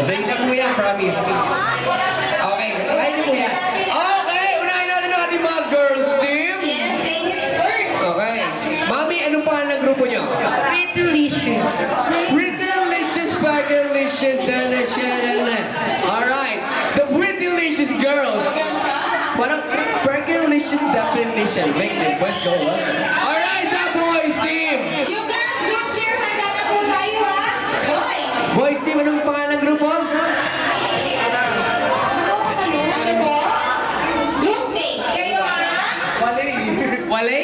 Thank you, kuya. Promise. Okay. Kaya niyo, kuya. Okay. Unahin natin ang ating mga girls team. Okay. Mami, anong pangalan ng grupo niyo? Pretylicious. Pretylicious, Pretylicious, alright. The Pretylicious girls. Parang Pretylicious definition. Make the West go up. Alright, sa boys team. Yung girls group cheer, handa na po tayo ha? Hoy! Boys team, anong pangalan ng grupo? Ano po? Group name. Kayo ha? Walay?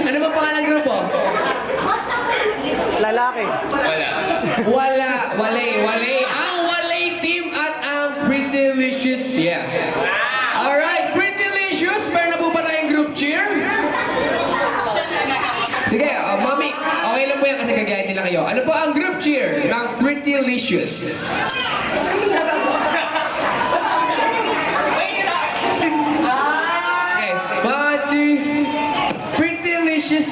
Ano ba pangalan ng grupo? Lalaki. Wala. Walay. Ang Walay team at ang Pretylicious. Yeah. Alright, Pretylicious. Meron na po ba tayong group cheer? Sige, mami. Okay lang po yan kasi gagayahin nila kayo. Ano po ang group cheer ng Pretylicious? Okay. 1, 2. Pretylicious.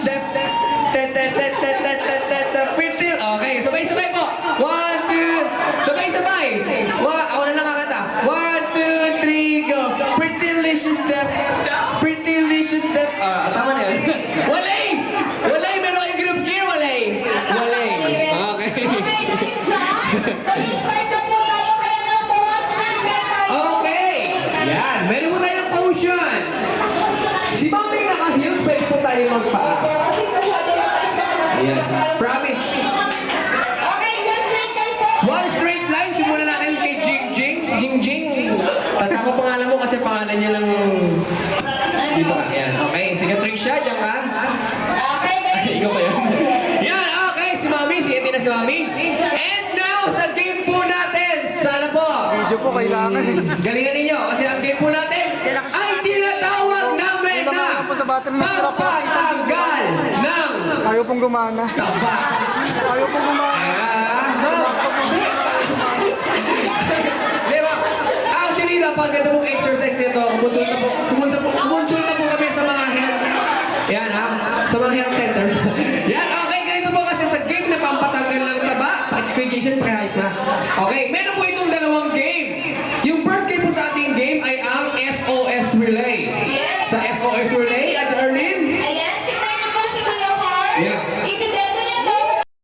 Pretty. Okay, sabay-sabay po. 1, 2. Sabay-sabay. Ako na lang kakanta. 1, 2, 3, go. Pretylicious. Pretylicious. Tama na yun. Walay! Walay! Meron kayong group cheer, walay! Walay. Okay. Okay. Yan. Meron mo tayong potion. Si Mami naka-heels, pwede po tayo magpaa. Ayan. Promise. One straight line. Simulan natin kay Jingjing. Tanda ko pangalan mo kasi pangalan niya lang dito. Ayan. Okay. Sige, Trisha. Diyan ka. Ikaw ba yun? Yan. Okay. Si Mami. Sige, na si Mami. And now, sa game po natin. Sana po. Video po kailangan eh. Galingan ninyo. Kasi ang game po natin ay tinatawag namin na papatanggal ng Ayaw pong gumana. taba. Ayaw pong gumana. Diba? Actually, dapat ito pong exercise nito. Kumunta po kami sa mga health. Yan ha, sa mga health center. Yan, okay, ganito po kasi sa game na pampatanggal ng taba, participation pre-height na. Okay, meron po